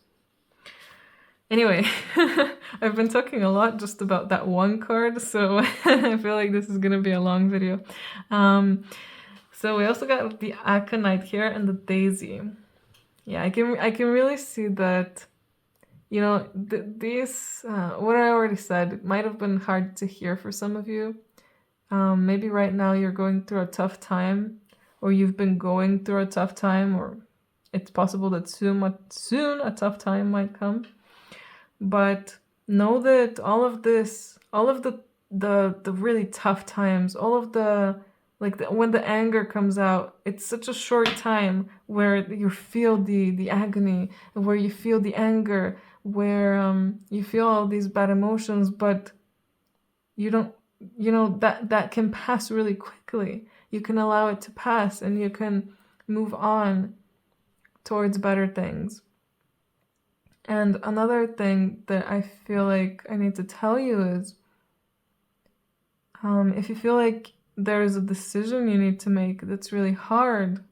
Speaker 1: Anyway, I've been talking a lot just about that one card, so I feel like this is going to be a long video. So we also got the Aconite here and the Daisy. Yeah, I can really see that, you know, these, what I already said, it might have been hard to hear for some of you. Maybe right now you're going through a tough time, or you've been going through a tough time, or it's possible that soon a tough time might come. But know that all of this, all of the really tough times, all of the, like, when the anger comes out, it's such a short time where you feel the agony, where you feel the anger, where you feel all these bad emotions, but you don't, you know, that can pass really quickly. You can allow it to pass and you can move on towards better things. And another thing that I feel like I need to tell you is, if you feel like there is a decision you need to make that's really hard,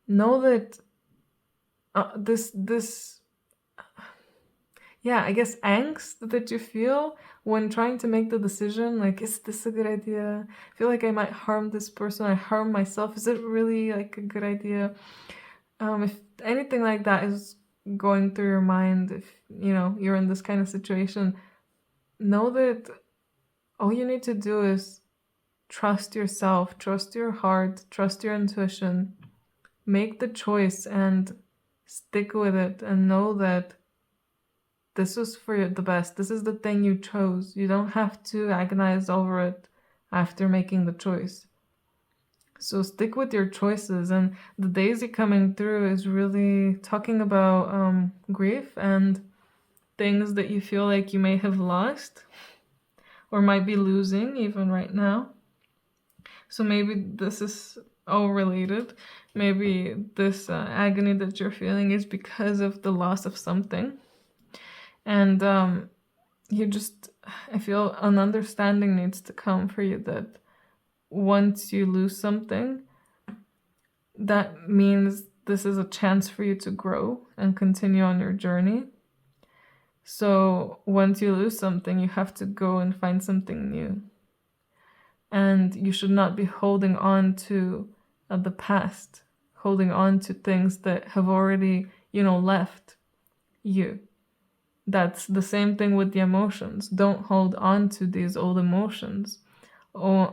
Speaker 1: know that I guess angst that you feel when trying to make the decision, like, is this a good idea? I feel like I might harm this person, I harm myself. Is it really like a good idea? If anything like that is going through your mind, if you know you're in this kind of situation, know that all you need to do is trust yourself, trust your heart, trust your intuition, make the choice and stick with it, and know that this is for the best. This is the thing you chose. You don't have to agonize over it after making the choice. So stick with your choices. And the Daisy coming through is really talking about grief and things that you feel like you may have lost or might be losing even right now. So maybe this is all related. Maybe this agony that you're feeling is because of the loss of something. And I feel an understanding needs to come for you that once you lose something, that means this is a chance for you to grow and continue on your journey. So once you lose something, you have to go and find something new. And you should not be holding on to the past, holding on to things that have already, left you. That's the same thing with the emotions. Don't hold on to these old emotions. Or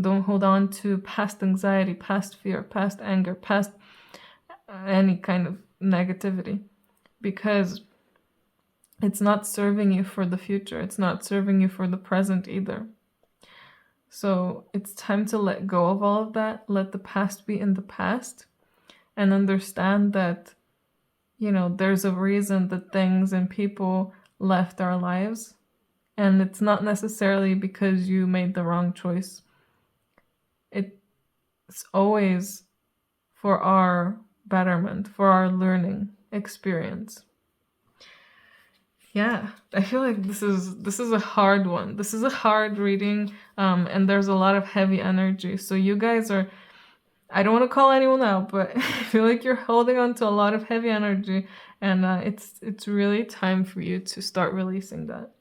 Speaker 1: don't hold on to past anxiety, past fear, past anger, past any kind of negativity, because it's not serving you for the future. It's not serving you for the present either. So it's time to let go of all of that. Let the past be in the past and understand that, there's a reason that things and people left our lives. And it's not necessarily because you made the wrong choice. It's always for our betterment, for our learning experience. Yeah, I feel like this is a hard one. This is a hard reading, and there's a lot of heavy energy. So you guys are, I don't want to call anyone out, but I feel like you're holding on to a lot of heavy energy, and it's really time for you to start releasing that.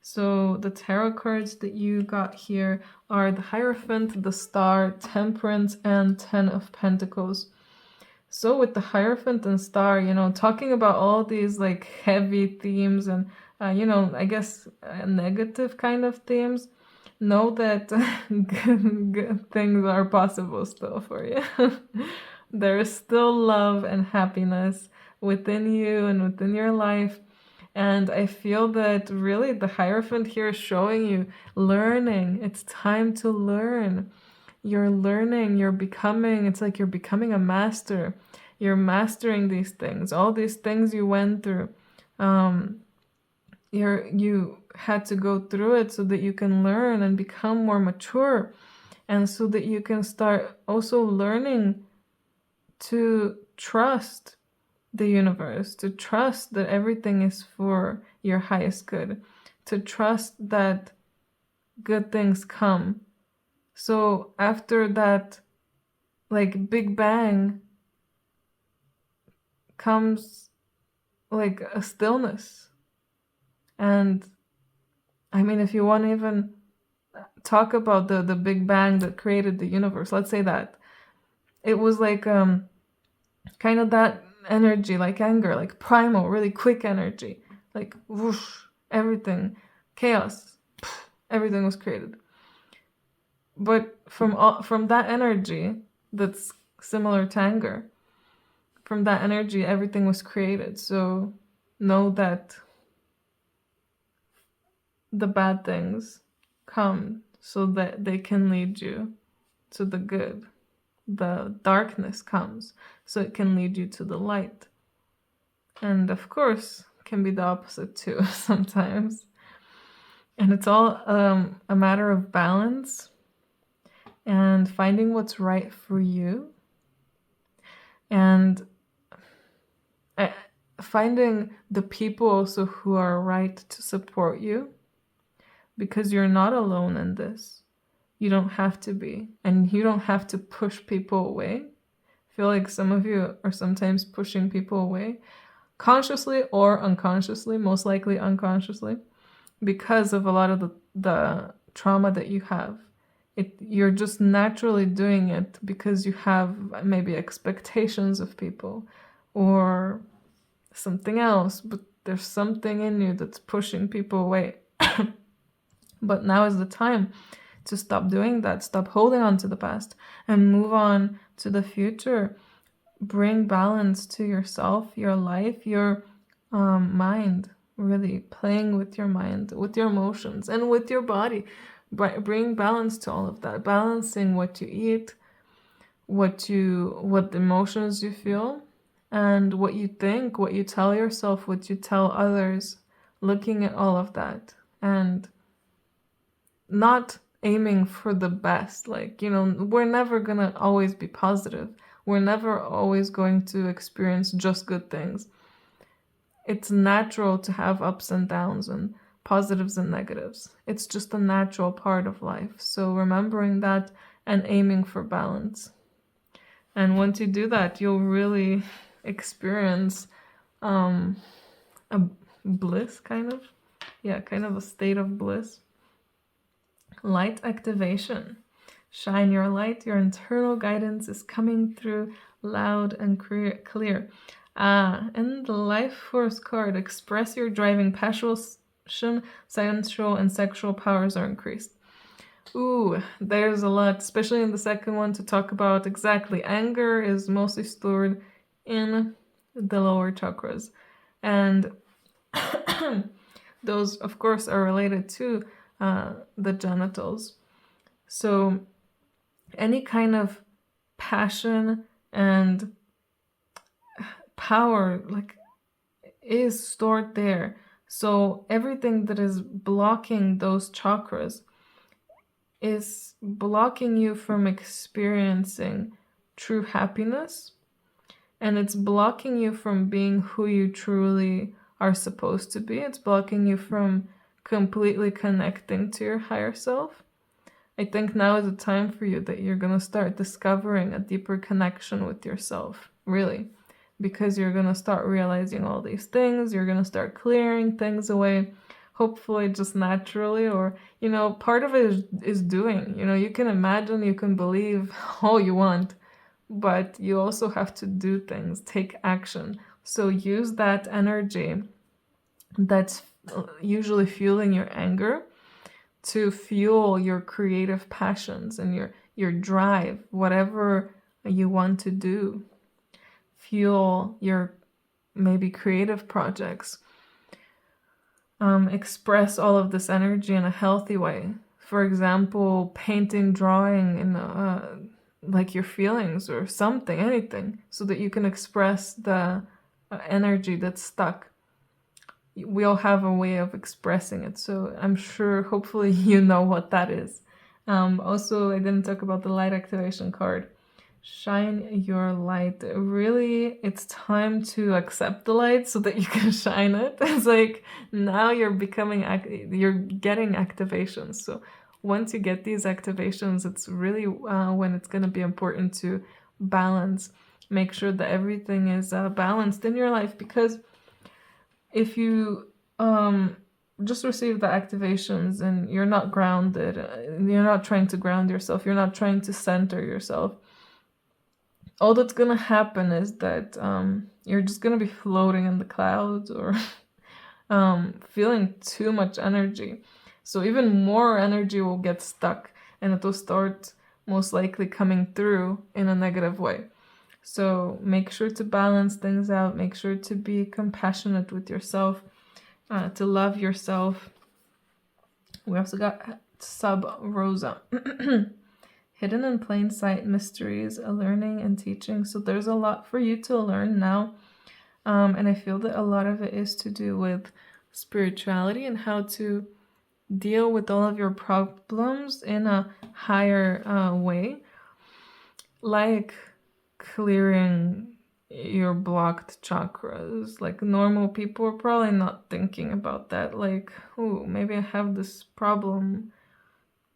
Speaker 1: So the tarot cards that you got here are the Hierophant, the Star, Temperance, and Ten of Pentacles. So with the Hierophant and Star, talking about all these like heavy themes and, I guess negative kind of themes, know that good things are possible still for you. There is still love and happiness within you and within your life. And I feel that really the Hierophant here is showing you learning. It's time to learn. You're learning, you're becoming, it's like you're becoming a master. You're mastering these things, all these things you went through. Um, you had to go through it so that you can learn and become more mature, and so that you can start also learning to trust the universe, to trust that everything is for your highest good, to trust that good things come. So after that, like, Big Bang comes like a stillness. And I mean, if you want to even talk about the Big Bang that created the universe, let's say that it was like kind of that energy, like anger, like primal, really quick energy, like whoosh, everything, chaos, everything was created. But from that energy that's similar to anger, from that energy everything was created. So know that the bad things come so that they can lead you to the good. The darkness comes so it can lead you to the light. And of course, can be the opposite too sometimes. And it's all a matter of balance and finding what's right for you, and finding the people also who are right to support you, because you're not alone in this. You don't have to be, and you don't have to push people away. I feel like some of you are sometimes pushing people away, consciously or unconsciously, most likely unconsciously, because of a lot of the trauma that you have. You're just naturally doing it because you have maybe expectations of people or something else, but there's something in you that's pushing people away. But now is the time to stop doing that, stop holding on to the past, and move on to the future. Bring balance to yourself, your life, your mind, really playing with your mind, with your emotions, and with your body. Bring balance to all of that, balancing what you eat, what emotions you feel, and what you think, what you tell yourself, what you tell others, looking at all of that, and not aiming for the best. Like, we're never gonna always be positive. We're never always going to experience just good things. It's natural to have ups and downs and positives and negatives. It's just a natural part of life. So remembering that and aiming for balance. And once you do that, you'll really experience a bliss, kind of. Yeah, kind of a state of bliss. Light activation. Shine your light. Your internal guidance is coming through loud and clear. And the Life Force card. Express your driving passion, sensual, and sexual powers are increased. Ooh, there's a lot, especially in the second one, to talk about. Exactly. Anger is mostly stored in the lower chakras. And those, of course, are related to the genitals. So any kind of passion and power, like, is stored there. So everything that is blocking those chakras is blocking you from experiencing true happiness, and it's blocking you from being who you truly are supposed to be. It's blocking you from completely connecting to your higher self. I think now is the time for you that you're going to start discovering a deeper connection with yourself, really, because you're going to start realizing all these things. You're going to start clearing things away, hopefully just naturally, or, part of it is doing. You can imagine, you can believe all you want, but you also have to do things, take action. So use that energy that's usually fueling your anger to fuel your creative passions and your drive, whatever you want to do. Fuel your maybe creative projects. Express all of this energy in a healthy way. For example, painting, drawing in like your feelings or something, anything, so that you can express the energy that's stuck. We all have a way of expressing it, so I'm sure, hopefully, you know what that is. Also, I didn't talk about the light activation card. Shine your light. Really, it's time to accept the light so that you can shine it. It's like now you're getting activations. So once you get these activations, it's really when it's going to be important to balance. Make sure that everything is balanced in your life, because if you just receive the activations and you're not grounded, you're not trying to ground yourself, you're not trying to center yourself, all that's gonna happen is that you're just gonna be floating in the clouds, or feeling too much energy. So even more energy will get stuck, and it will start most likely coming through in a negative way. So make sure to balance things out. Make sure to be compassionate with yourself, to love yourself. We also got Sub Rosa. Hidden in plain sight mysteries, learning and teaching. So there's a lot for you to learn now. And I feel that a lot of it is to do with spirituality and how to deal with all of your problems in a higher way. Like clearing your blocked chakras. Like normal people are probably not thinking about that. Like, oh, maybe I have this problem.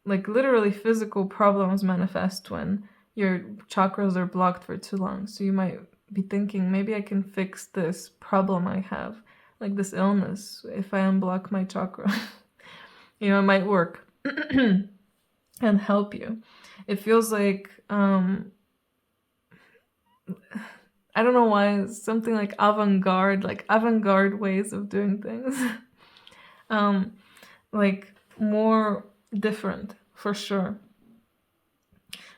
Speaker 1: Like literally physical problems manifest when your chakras are blocked for too long. So you might be thinking, maybe I can fix this problem I have, like this illness, if I unblock my chakra. It might work and help you. It feels like I don't know why, something like avant-garde ways of doing things. Like more different, for sure.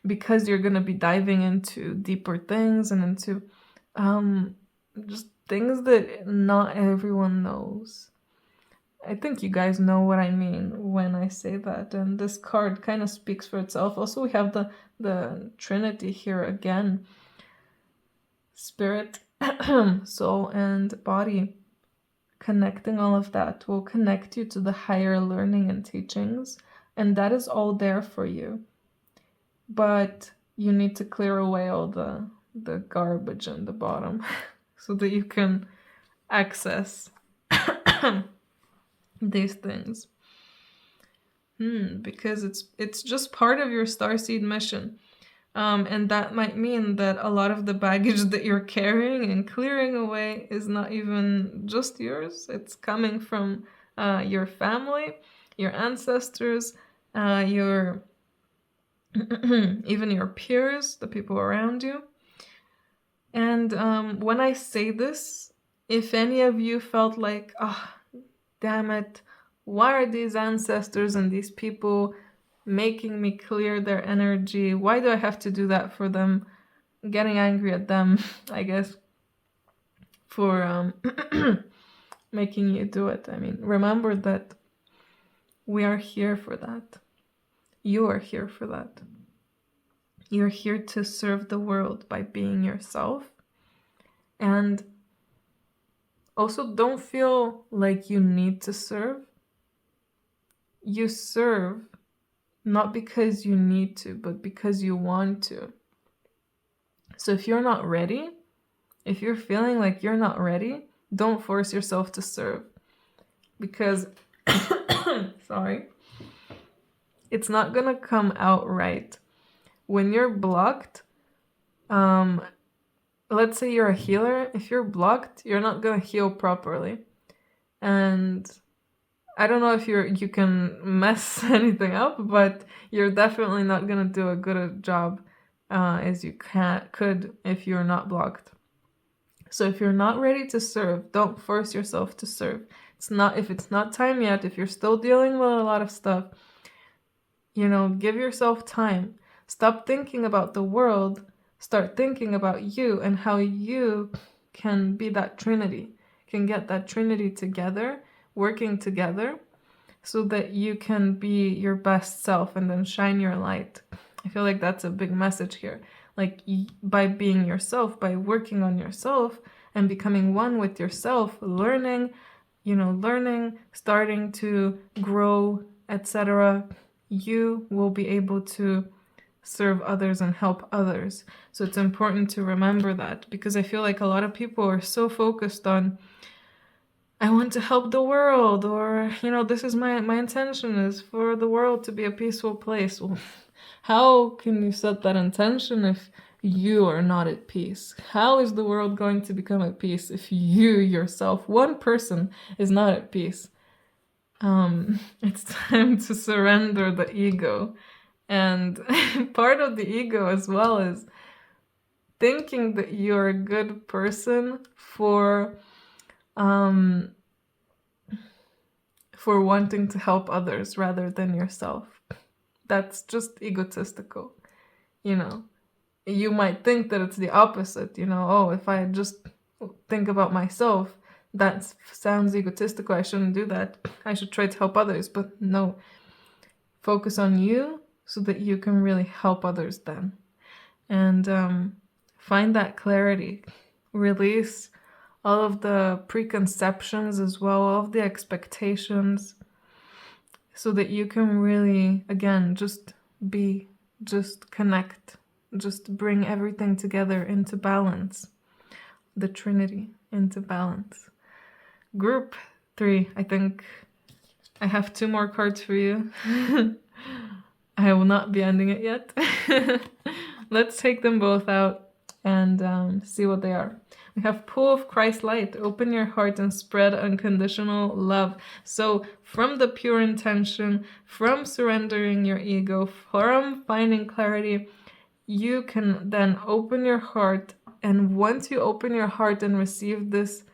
Speaker 1: Because you're going to be diving into deeper things and into just things that not everyone knows. I think you guys know what I mean when I say that. And this card kind of speaks for itself. Also, we have the Trinity here again. Spirit, soul, and body. Connecting all of that will connect you to the higher learning and teachings. And that is all there for you. But you need to clear away all the garbage in the bottom so that you can access these things. Because it's just part of your starseed mission. And that might mean that a lot of the baggage that you're carrying and clearing away is not even just yours. It's coming from your family, your ancestors, your even your peers, the people around you. And when I say this, if any of you felt like, oh, damn it, why are these ancestors and these people making me clear their energy? Why do I have to do that for them? Getting angry at them, I guess, for making you do it. I mean, remember that we are here for that. You are here for that. You're here to serve the world by being yourself. And also don't feel like you need to serve. You serve not because you need to, but because you want to. So if you're not ready, if you're feeling like you're not ready, don't force yourself to serve. Because, sorry, it's not gonna come out right. When you're blocked, let's say you're a healer, if you're blocked, you're not gonna heal properly. And I don't know if you can mess anything up, but you're definitely not gonna do a good job as you could if you're not blocked. So if you're not ready to serve, don't force yourself to serve. If it's not time yet, if you're still dealing with a lot of stuff, give yourself time. Stop thinking about the world. Start thinking about you and how you can be that trinity, can get that trinity together, working together, so that you can be your best self and then shine your light. I feel like that's a big message here. Like, by being yourself, by working on yourself and becoming one with yourself, learning, starting to grow, etc., you will be able to serve others and help others. So it's important to remember that, because I feel like a lot of people are so focused on, I want to help the world, or, this is my intention is for the world to be a peaceful place. Well, how can you set that intention if you are not at peace? How is the world going to become at peace if you yourself, one person, is not at peace? It's time to surrender the ego. And part of the ego as well is thinking that you're a good person for wanting to help others rather than yourself. That's just egotistical. You might think that it's the opposite, if I just think about myself, that sounds egotistical, I shouldn't do that, I should try to help others. But no, focus on you so that you can really help others then. And find that clarity. Release all of the preconceptions as well, all of the expectations, so that you can really, again, just be, just connect, just bring everything together into balance, the Trinity into balance. Group 3, I think I have 2 more cards for you. I will not be ending it yet. Let's take them both out and see what they are. We have Pool of Christ Light. Open your heart and spread unconditional love. So from the pure intention, from surrendering your ego, from finding clarity, you can then open your heart. And once you open your heart and receive this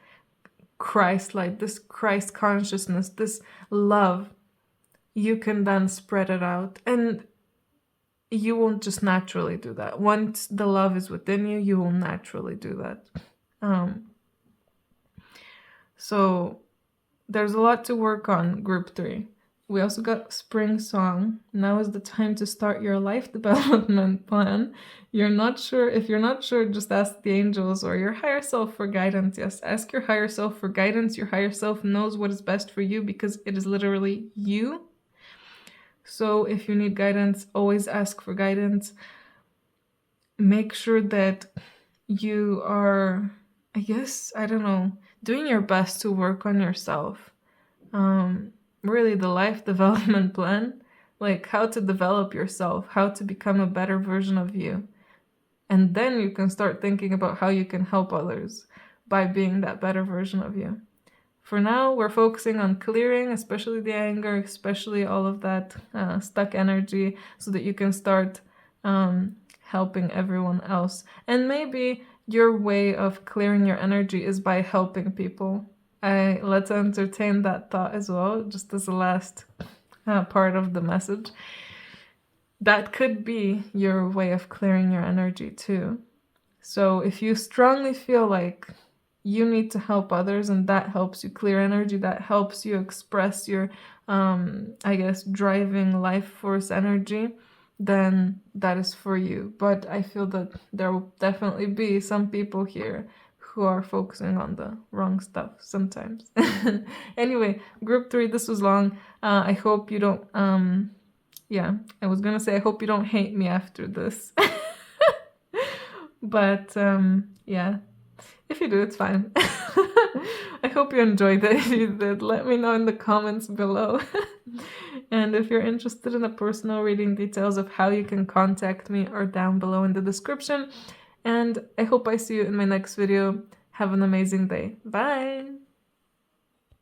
Speaker 1: Christ light, this Christ consciousness, this love, you can then spread it out. And you won't just naturally do that. Once the love is within you, you will naturally do that. So there's a lot to work on, group 3. We also got Spring Song. Now is the time to start your life development plan. If you're not sure, just ask the angels or your higher self for guidance. Yes, ask your higher self for guidance. Your higher self knows what is best for you because it is literally you. So if you need guidance, always ask for guidance. Make sure that you are, doing your best to work on yourself. Really the life development plan, like how to develop yourself, how to become a better version of you. And then you can start thinking about how you can help others by being that better version of you. For now, we're focusing on clearing, especially the anger, especially all of that stuck energy, so that you can start helping everyone else. And maybe your way of clearing your energy is by helping people. Let's entertain that thought as well, just as the last part of the message. That could be your way of clearing your energy too. So if you strongly feel like you need to help others and that helps you clear energy, that helps you express your, driving life force energy, then that is for you. But I feel that there will definitely be some people here who are focusing on the wrong stuff sometimes. Anyway, group 3, this was long. I hope you don't, I was gonna say I hope you don't hate me after this. But if you do, it's fine. I hope you enjoyed it. If you did, let me know in the comments below. And if you're interested in the personal reading, details of how you can contact me are down below in the description. And I hope I see you in my next video. Have an amazing day. Bye!